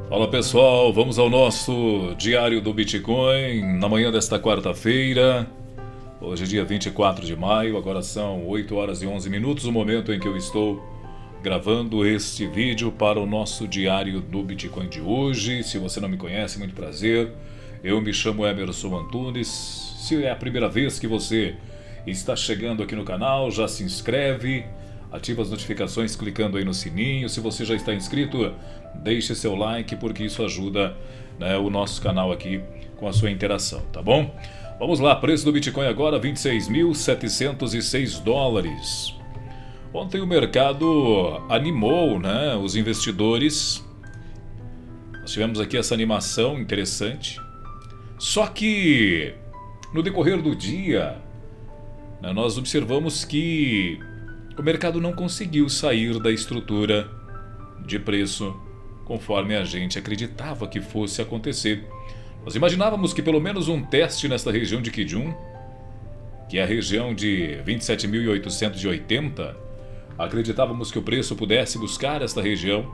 Fala pessoal, vamos ao nosso diário do Bitcoin na manhã desta quarta-feira. Hoje é dia 24 de maio, agora são 8 horas e 11 minutos, o momento em que eu estou gravando este vídeo para o nosso diário do Bitcoin de hoje. Se você não me conhece, muito prazer, eu me chamo Emerson Antunes. Se é a primeira vez que você está chegando aqui no canal, já se inscreve, ativa as notificações clicando aí no sininho. Se você já está inscrito, deixe seu like porque isso ajuda, né, o nosso canal aqui com a sua interação, tá bom? Vamos lá, preço do Bitcoin agora 26.706 dólares. Ontem o mercado animou, né, os investidores. Nós tivemos aqui essa animação interessante. Só que no decorrer do dia, né, nós observamos que o mercado não conseguiu sair da estrutura de preço conforme a gente acreditava que fosse acontecer. Nós imaginávamos que pelo menos um teste nesta região de Kijun, que é a região de 27.880, acreditávamos que o preço pudesse buscar esta região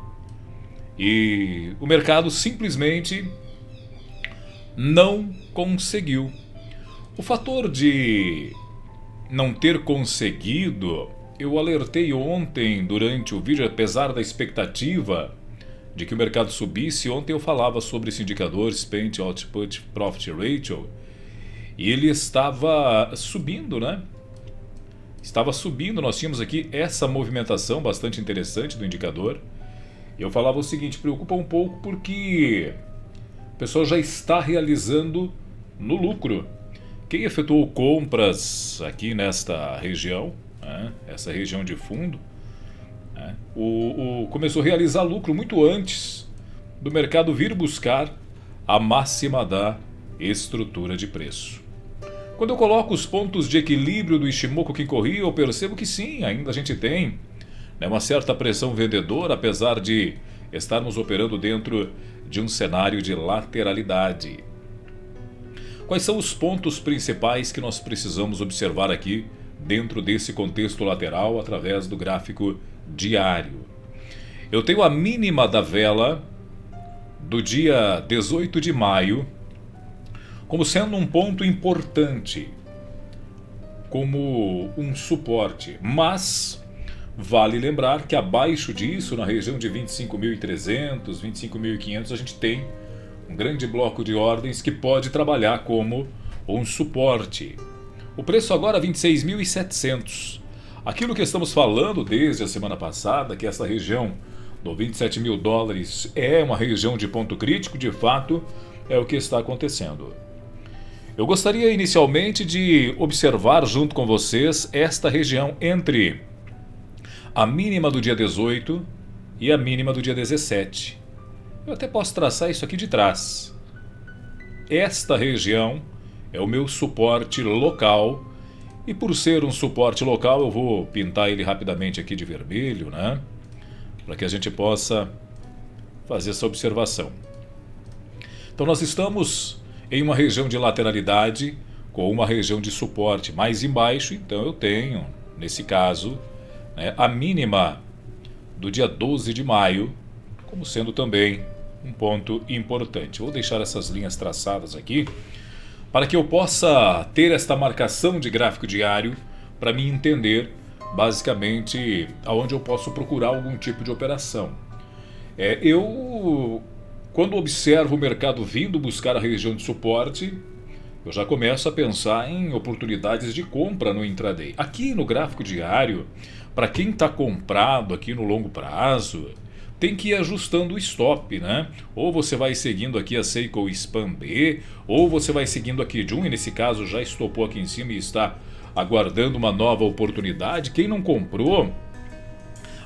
e o mercado simplesmente não conseguiu. O fator de não ter conseguido, eu alertei ontem durante o vídeo, apesar da expectativa de que o mercado subisse. Ontem eu falava sobre esse indicador Spend Output Profit Ratio e ele estava subindo, né? Estava subindo, nós tínhamos aqui essa movimentação bastante interessante do indicador. Eu falava o seguinte, preocupa um pouco porque o pessoal já está realizando no lucro. Quem efetuou compras aqui nesta região, né, essa região de fundo, né, começou a realizar lucro muito antes do mercado vir buscar a máxima da estrutura de preço. Quando eu coloco os pontos de equilíbrio do Ichimoku Kinko-hyo, eu percebo que sim, ainda a gente tem, né, uma certa pressão vendedora, apesar de estarmos operando dentro de um cenário de lateralidade. Quais são os pontos principais que nós precisamos observar aqui dentro desse contexto lateral através do gráfico diário? Eu tenho a mínima da vela do dia 18 de maio como sendo um ponto importante, como um suporte, mas vale lembrar que abaixo disso, na região de 25.300, 25.500, a gente tem um grande bloco de ordens que pode trabalhar como um suporte. O preço agora é 26.700. Aquilo que estamos falando desde a semana passada, que essa região do 27 mil dólares é uma região de ponto crítico, de fato é o que está acontecendo. Eu gostaria inicialmente de observar junto com vocês esta região entre a mínima do dia 18 e a mínima do dia 17. Eu até posso traçar isso aqui de trás. Esta região é o meu suporte local. E por ser um suporte local, eu vou pintar ele rapidamente aqui de vermelho, né? Para que a gente possa fazer essa observação. Então nós estamos em uma região de lateralidade com uma região de suporte mais embaixo. Então eu tenho, nesse caso, né, a mínima do dia 12 de maio como sendo também um ponto importante. Vou deixar essas linhas traçadas aqui para que eu possa ter esta marcação de gráfico diário para me entender basicamente aonde eu posso procurar algum tipo de operação. Quando observo o mercado vindo buscar a região de suporte, eu já começo a pensar em oportunidades de compra no intraday. Aqui no gráfico diário, para quem está comprado aqui no longo prazo, tem que ir ajustando o stop, né? Ou você vai seguindo aqui a Seiko Span B, ou você vai seguindo a Kijun, e nesse caso já estopou aqui em cima e está aguardando uma nova oportunidade. Quem não comprou,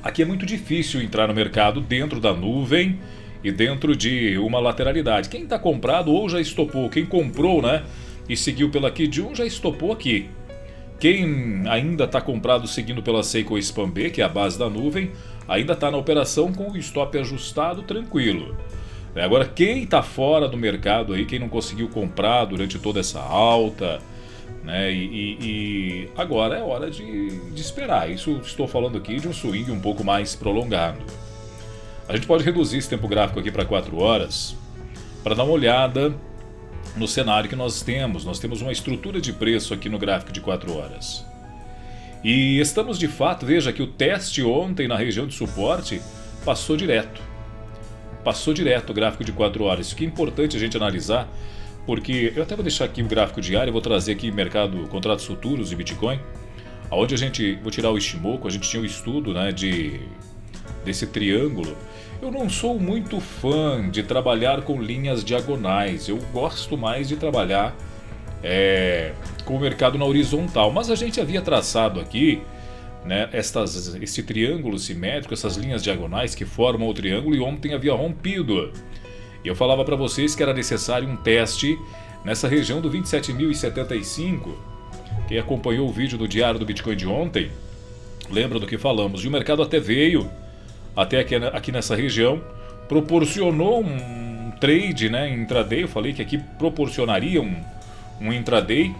aqui é muito difícil entrar no mercado dentro da nuvem e dentro de uma lateralidade. Quem está comprado ou já estopou, quem comprou, né, e seguiu pela Kijun já estopou aqui. Quem ainda está comprado seguindo pela Seiko Span B, que é a base da nuvem, ainda está na operação com o stop ajustado, tranquilo. Agora, quem está fora do mercado aí, quem não conseguiu comprar durante toda essa alta, né, e agora é hora de esperar. Isso estou falando aqui de um swing um pouco mais prolongado. A gente pode reduzir esse tempo gráfico aqui para 4 horas para dar uma olhada no cenário que nós temos. Nós temos uma estrutura de preço aqui no gráfico de 4 horas. E estamos de fato, veja que o teste ontem na região de suporte passou direto. Passou direto o gráfico de 4 horas. Isso que é importante a gente analisar, porque eu até vou deixar aqui o gráfico diário, vou trazer aqui mercado contratos futuros de Bitcoin, onde a gente, vou tirar o Ishimoku, a gente tinha o estudo, né, desse triângulo. Eu não sou muito fã de trabalhar com linhas diagonais, eu gosto mais de trabalhar com o mercado na horizontal, mas a gente havia traçado aqui, né, esse triângulo simétrico, essas linhas diagonais que formam o triângulo, e ontem havia rompido. E eu falava para vocês que era necessário um teste nessa região do 27.075. Quem acompanhou o vídeo do Diário do Bitcoin de ontem, lembra do que falamos. E o mercado até veio, até aqui nessa região, proporcionou um trade, né, intraday. Eu falei que aqui proporcionaria um intraday,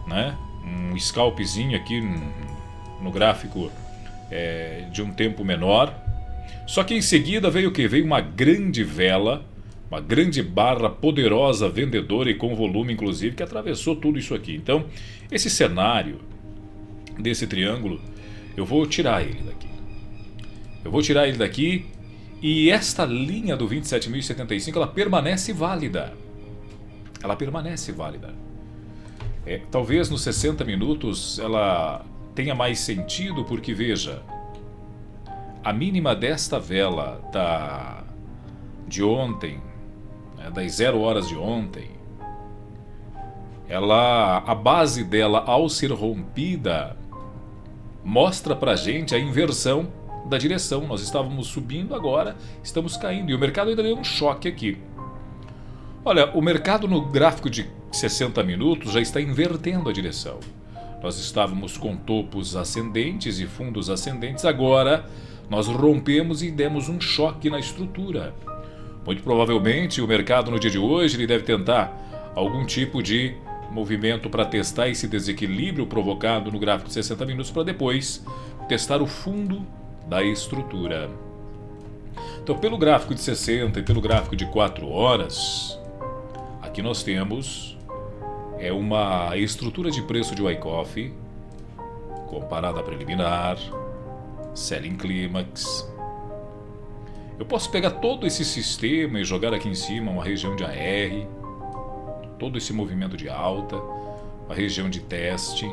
né, um scalpzinho aqui no gráfico de um tempo menor. Só que em seguida veio o que? Veio uma grande vela, uma grande barra poderosa vendedora e com volume inclusive, que atravessou tudo isso aqui. Então esse cenário desse triângulo, eu vou tirar ele daqui. Eu vou tirar ele daqui, e esta linha do 27.075 ela permanece válida. Ela permanece válida. Talvez nos 60 minutos ela tenha mais sentido, porque veja, a mínima desta vela de ontem, das 0 horas de ontem, a base dela, ao ser rompida, mostra pra gente a inversão da direção. Nós estávamos subindo, agora estamos caindo, e o mercado ainda deu um choque aqui. Olha, o mercado no gráfico de 60 minutos já está invertendo a direção. Nós estávamos com topos ascendentes e fundos ascendentes, agora nós rompemos e demos um choque na estrutura. Muito provavelmente o mercado no dia de hoje ele deve tentar algum tipo de movimento para testar esse desequilíbrio provocado no gráfico de 60 minutos, para depois testar o fundo da estrutura. Então, pelo gráfico de 60 e pelo gráfico de 4 horas, aqui nós temos uma estrutura de preço de Wyckoff comparada à preliminar, selling clímax. Eu posso pegar todo esse sistema e jogar aqui em cima uma região de AR, todo esse movimento de alta, a região de teste,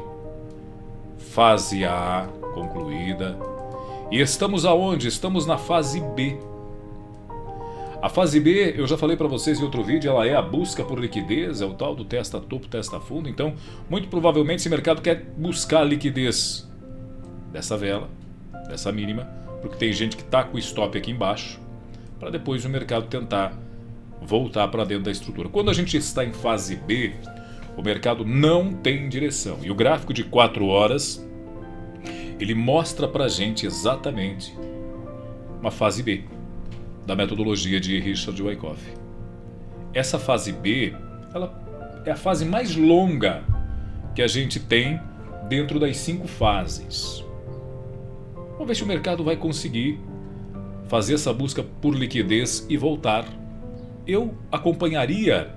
fase A concluída. E estamos aonde? Estamos na fase B. A fase B, eu já falei para vocês em outro vídeo, ela é a busca por liquidez, é o tal do testa topo, testa fundo. Então, muito provavelmente esse mercado quer buscar a liquidez dessa vela, dessa mínima, porque tem gente que está com o stop aqui embaixo, para depois o mercado tentar voltar para dentro da estrutura. Quando a gente está em fase B, o mercado não tem direção. E o gráfico de 4 horas, ele mostra para a gente exatamente uma fase B da metodologia de Richard Wyckoff. Essa fase B, ela é a fase mais longa que a gente tem dentro das 5 fases. Vamos ver se o mercado vai conseguir fazer essa busca por liquidez e voltar. Eu acompanharia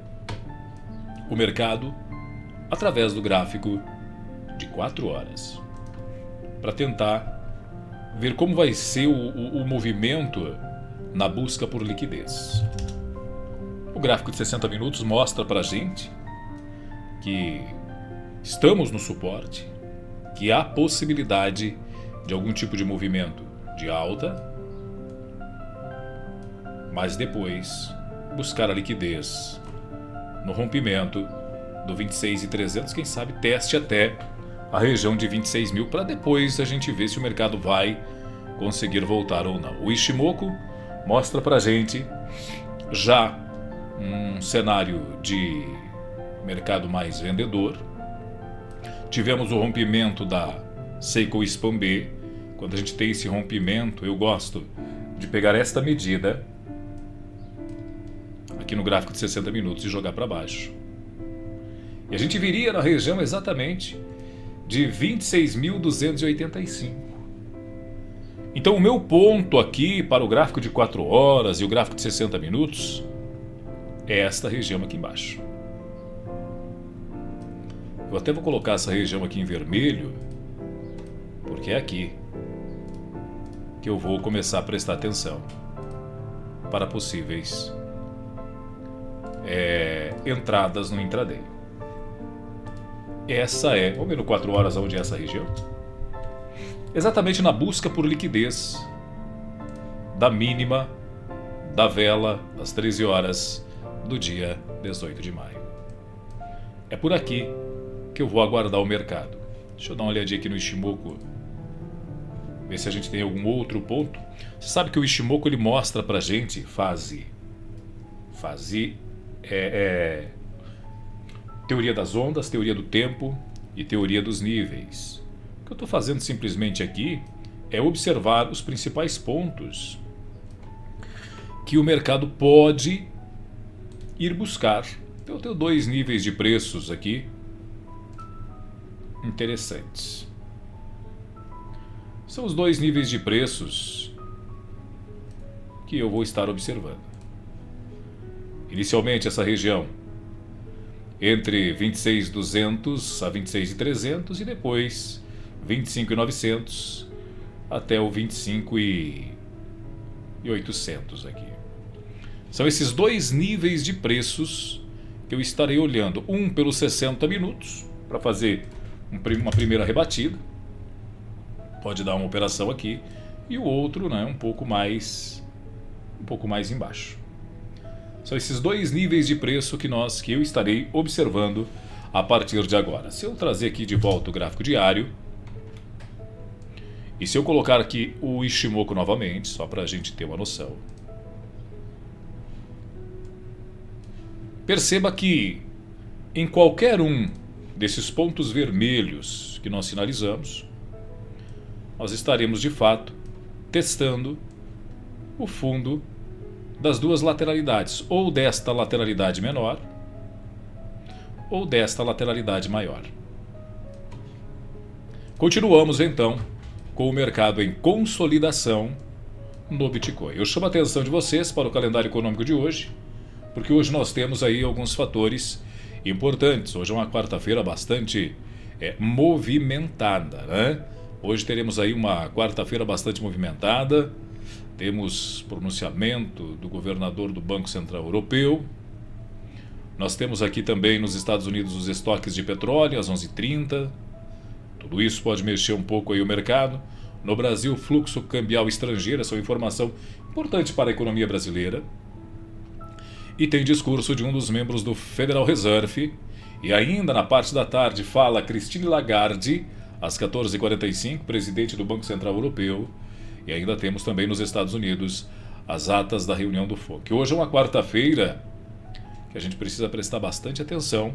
o mercado através do gráfico de 4 horas para tentar ver como vai ser o movimento na busca por liquidez. O gráfico de 60 minutos mostra para a gente que estamos no suporte, que há possibilidade de algum tipo de movimento de alta, mas depois buscar a liquidez no rompimento do 26.300, quem sabe teste até a região de 26 mil, para depois a gente ver se o mercado vai conseguir voltar ou não. O Ishimoku mostra pra gente já um cenário de mercado mais vendedor. Tivemos o rompimento da Seiko Span B. Quando a gente tem esse rompimento, eu gosto de pegar esta medida aqui no gráfico de 60 minutos e jogar para baixo. E a gente viria na região exatamente de 26.285. Então o meu ponto aqui para o gráfico de 4 horas e o gráfico de 60 minutos é esta região aqui embaixo. Eu até vou colocar essa região aqui em vermelho, porque é aqui que eu vou começar a prestar atenção para possíveis entradas no intraday. Essa é, vamos ver no 4 horas onde é essa região? Exatamente na busca por liquidez da mínima da vela às 13 horas do dia 18 de maio. É por aqui que eu vou aguardar o mercado. Deixa eu dar uma olhadinha aqui no Ishimoku, ver se a gente tem algum outro ponto. Você sabe que o Ishimoku ele mostra pra gente fase teoria das ondas, teoria do tempo e teoria dos níveis. O que eu estou fazendo simplesmente aqui é observar os principais pontos que o mercado pode ir buscar. Eu tenho 2 níveis de preços aqui interessantes. São os 2 níveis de preços que eu vou estar observando. Inicialmente essa região entre 26.200 a 26.300 e depois 25.900 até o 25.800 aqui. São esses 2 níveis de preços que eu estarei olhando. Um pelos 60 minutos para fazer uma primeira rebatida. Pode dar uma operação aqui. E o outro, né, um pouco mais embaixo. São esses 2 níveis de preço que eu estarei observando a partir de agora. Se eu trazer aqui de volta o gráfico diário, e se eu colocar aqui o Ishimoku novamente, só para a gente ter uma noção, perceba que em qualquer um desses pontos vermelhos que nós sinalizamos, nós estaremos de fato testando o fundo das 2 lateralidades, ou desta lateralidade menor, ou desta lateralidade maior. Continuamos então com o mercado em consolidação no Bitcoin. Eu chamo a atenção de vocês para o calendário econômico de hoje, porque hoje nós temos aí alguns fatores importantes. Hoje é uma quarta-feira bastante movimentada, né? Hoje teremos aí uma quarta-feira bastante movimentada. Temos pronunciamento do governador do Banco Central Europeu. Nós temos aqui também nos Estados Unidos os estoques de petróleo às 11h30. Tudo isso pode mexer um pouco aí o mercado. No Brasil, fluxo cambial estrangeiro, essa é uma informação importante para a economia brasileira. E tem discurso de um dos membros do Federal Reserve. E ainda na parte da tarde fala Christine Lagarde, às 14h45, presidente do Banco Central Europeu. E ainda temos também nos Estados Unidos as atas da reunião do FONC. Hoje é uma quarta-feira que a gente precisa prestar bastante atenção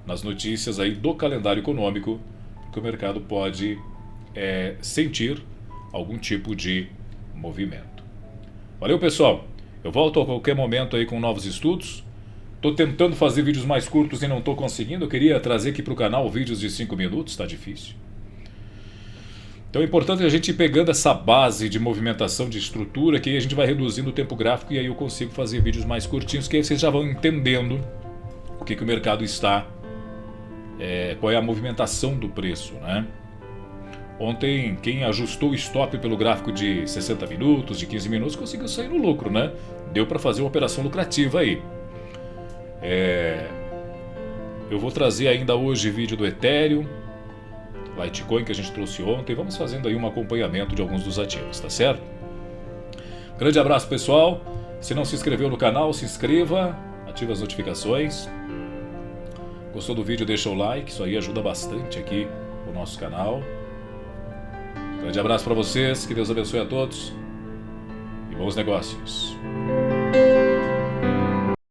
nas notícias aí do calendário econômico, porque o mercado pode sentir algum tipo de movimento. Valeu, pessoal! Eu volto a qualquer momento aí com novos estudos. Estou tentando fazer vídeos mais curtos e não estou conseguindo. Eu queria trazer aqui para o canal vídeos de 5 minutos, está difícil. Então é importante a gente ir pegando essa base de movimentação de estrutura, que aí a gente vai reduzindo o tempo gráfico e aí eu consigo fazer vídeos mais curtinhos, que aí vocês já vão entendendo o que o mercado está, qual é a movimentação do preço, né? Ontem, quem ajustou o stop pelo gráfico de 60 minutos, de 15 minutos, conseguiu sair no lucro, né? Deu para fazer uma operação lucrativa aí. Eu vou trazer ainda hoje vídeo do Ethereum, Litecoin que a gente trouxe ontem. Vamos fazendo aí um acompanhamento de alguns dos ativos, tá certo? Grande abraço, pessoal. Se não se inscreveu no canal, se inscreva, ative as notificações. Gostou do vídeo, deixa o like, isso aí ajuda bastante aqui o nosso canal. Grande abraço para vocês, que Deus abençoe a todos e bons negócios.